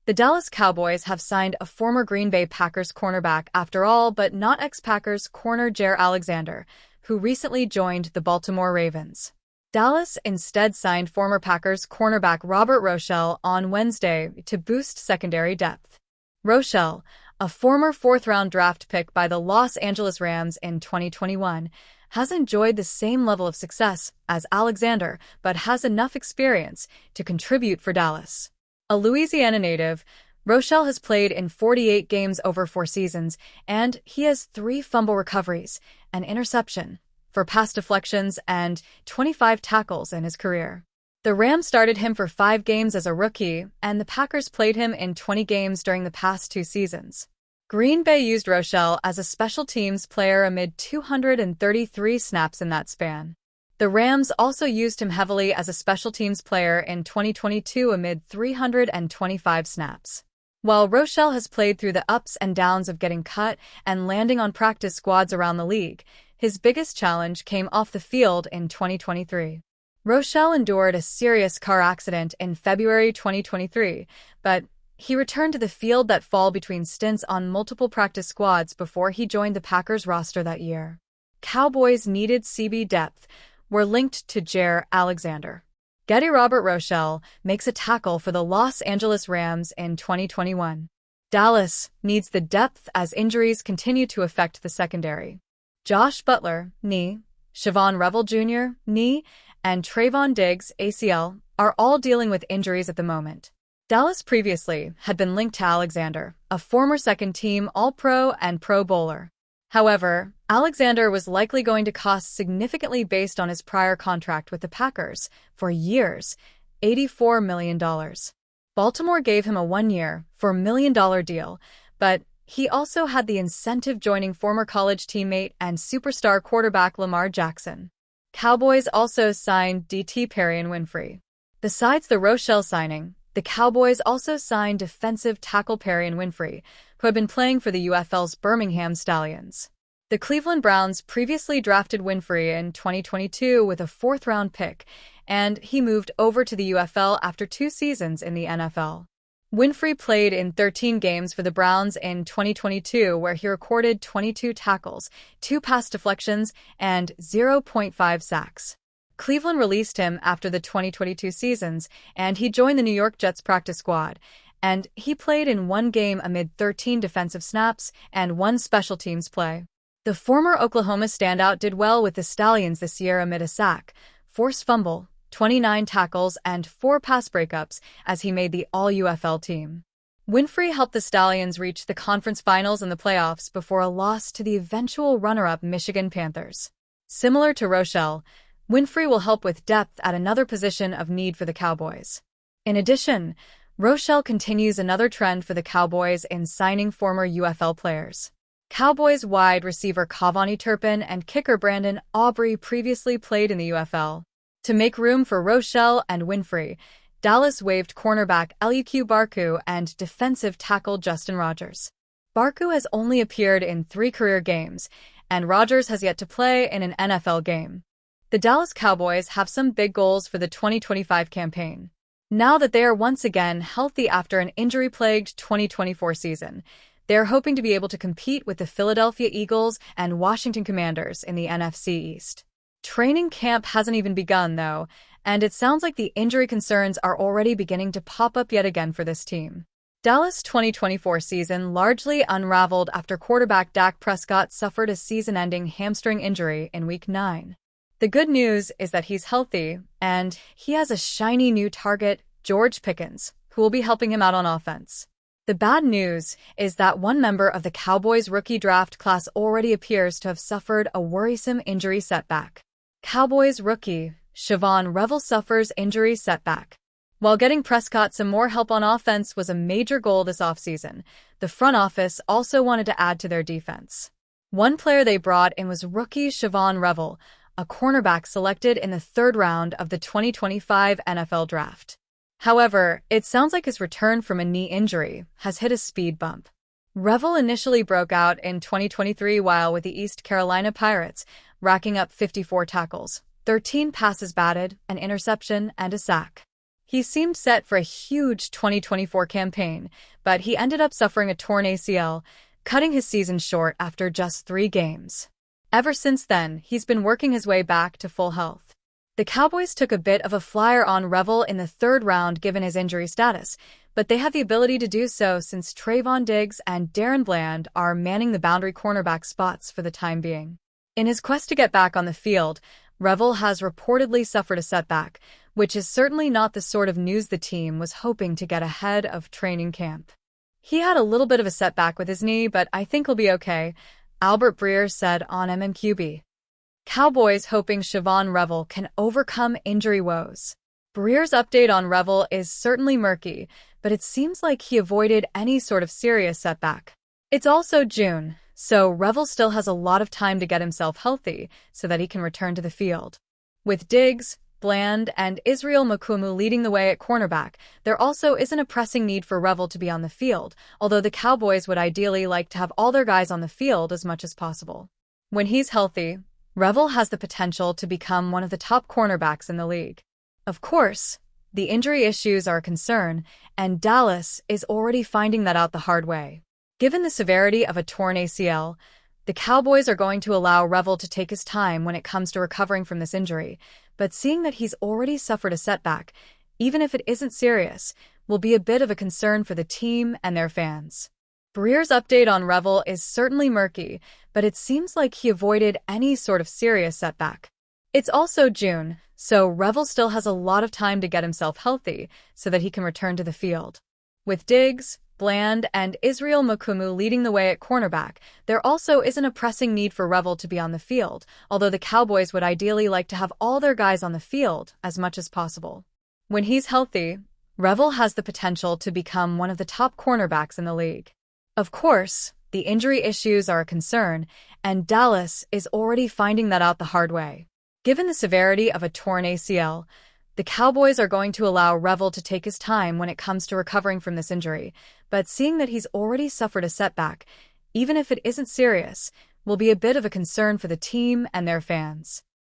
The Dallas Cowboys have signed a former Green Bay Packers cornerback after all, but not ex-Packers corner Jaire Alexander, who recently joined the Baltimore Ravens. Dallas instead signed former Packers cornerback Robert Rochell on Wednesday to boost secondary depth. Rochell, a former fourth-round draft pick by the Los Angeles Rams in 2021, has enjoyed the same level of success as Alexander but has enough experience to contribute for Dallas. A Louisiana native, Rochell has played in 48 games over 4 seasons, and he has 3 fumble recoveries, an interception, for pass deflections, and 25 tackles in his career. The Rams started him for 5 games as a rookie, and the Packers played him in 20 games during the past 2 seasons. Green Bay used Rochell as a special teams player amid 233 snaps in that span. The Rams also used him heavily as a special teams player in 2022 amid 325 snaps. While Rochell has played through the ups and downs of getting cut and landing on practice squads around the league, his biggest challenge came off the field in 2023. Rochell endured a serious car accident in February 2023, but he returned to the field that fall between stints on multiple practice squads before he joined the Packers roster that year. Cowboys needed CB depth, were linked to Jaire Alexander. Getty Robert Rochell makes a tackle for the Los Angeles Rams in 2021. Dallas needs the depth as injuries continue to affect the secondary. Josh Butler, knee, Siobhan Revel Jr., knee, and Trayvon Diggs, ACL, are all dealing with injuries at the moment. Dallas previously had been linked to Alexander, a former second-team All-Pro and Pro Bowler. However, Alexander was likely going to cost significantly based on his prior contract with the Packers for years, $84 million. Baltimore gave him a 1-year, $4 million deal, but he also had the incentive joining former college teammate and superstar quarterback Lamar Jackson. Cowboys also signed DT Perrion Winfrey. Besides the Rochell signing, the Cowboys also signed defensive tackle Perrion Winfrey, who had been playing for the UFL's Birmingham Stallions. The Cleveland Browns previously drafted Winfrey in 2022 with a 4th-round pick, and he moved over to the UFL after 2 seasons in the NFL. Winfrey played in 13 games for the Browns in 2022, where he recorded 22 tackles, 2 pass deflections, and 0.5 sacks. Cleveland released him after the 2022 seasons, and he joined the New York Jets practice squad, and he played in 1 game amid 13 defensive snaps and 1 special teams play. The former Oklahoma standout did well with the Stallions this year amid a sack, forced fumble, 29 tackles, and 4 pass breakups as he made the All-UFL team. Winfrey helped the Stallions reach the conference finals and the playoffs before a loss to the eventual runner-up Michigan Panthers. Similar to Rochell, Winfrey will help with depth at another position of need for the Cowboys. In addition, Rochell continues another trend for the Cowboys in signing former UFL players. Cowboys wide receiver Cavani Turpin and kicker Brandon Aubrey previously played in the UFL. To make room for Rochell and Winfrey, Dallas waived cornerback Luq Barku and defensive tackle Justin Rogers. Barku has only appeared in 3 career games, and Rogers has yet to play in an NFL game. The Dallas Cowboys have some big goals for the 2025 campaign. Now that they are once again healthy after an injury-plagued 2024 season, they are hoping to be able to compete with the Philadelphia Eagles and Washington Commanders in the NFC East. Training camp hasn't even begun, though, and it sounds like the injury concerns are already beginning to pop up yet again for this team. Dallas' 2024 season largely unraveled after quarterback Dak Prescott suffered a season-ending hamstring injury in Week 9. The good news is that he's healthy, and he has a shiny new target, George Pickens, who will be helping him out on offense. The bad news is that one member of the Cowboys' rookie draft class already appears to have suffered a worrisome injury setback. Cowboys rookie Siobhan Revel suffers injury setback. While getting Prescott some more help on offense was a major goal this offseason, the front office also wanted to add to their defense. One player they brought in was rookie Siobhan Revel, a cornerback selected in the 3rd round of the 2025 NFL Draft. However, it sounds like his return from a knee injury has hit a speed bump. Revel initially broke out in 2023 while with the East Carolina Pirates, racking up 54 tackles, 13 passes batted, an interception, and a sack. He seemed set for a huge 2024 campaign, but he ended up suffering a torn ACL, cutting his season short after just 3 games. Ever since then, he's been working his way back to full health. The Cowboys took a bit of a flyer on Revel in the 3rd round given his injury status, but they have the ability to do so since Trayvon Diggs and Darren Bland are manning the boundary cornerback spots for the time being. In his quest to get back on the field, Revel has reportedly suffered a setback, which is certainly not the sort of news the team was hoping to get ahead of training camp. He had a little bit of a setback with his knee, but I think he'll be okay, Albert Breer said on MMQB. Cowboys hoping Siobhan Revel can overcome injury woes. Breer's update on Revel is certainly murky, but it seems like he avoided any sort of serious setback. It's also June, so Revel still has a lot of time to get himself healthy so that he can return to the field. With Diggs, Bland, and Israel Mukumu leading the way at cornerback, there also isn't a pressing need for Revel to be on the field, although the Cowboys would ideally like to have all their guys on the field as much as possible. When he's healthy, Revel has the potential to become one of the top cornerbacks in the league. Of course, the injury issues are a concern, and Dallas is already finding that out the hard way. Given the severity of a torn ACL, the Cowboys are going to allow Revel to take his time when it comes to recovering from this injury, but seeing that he's already suffered a setback, even if it isn't serious, will be a bit of a concern for the team and their fans. Breer's update on Revel is certainly murky, but it seems like he avoided any sort of serious setback. It's also June, so Revel still has a lot of time to get himself healthy so that he can return to the field. With Diggs, Bland, and Israel Mukumu leading the way at cornerback, there also isn't a pressing need for Revel to be on the field, although the Cowboys would ideally like to have all their guys on the field as much as possible. When he's healthy, Revel has the potential to become one of the top cornerbacks in the league. Of course, the injury issues are a concern, and Dallas is already finding that out the hard way. Given the severity of a torn ACL, the Cowboys are going to allow Revel to take his time when it comes to recovering from this injury, but seeing that he's already suffered a setback, even if it isn't serious, will be a bit of a concern for the team and their fans.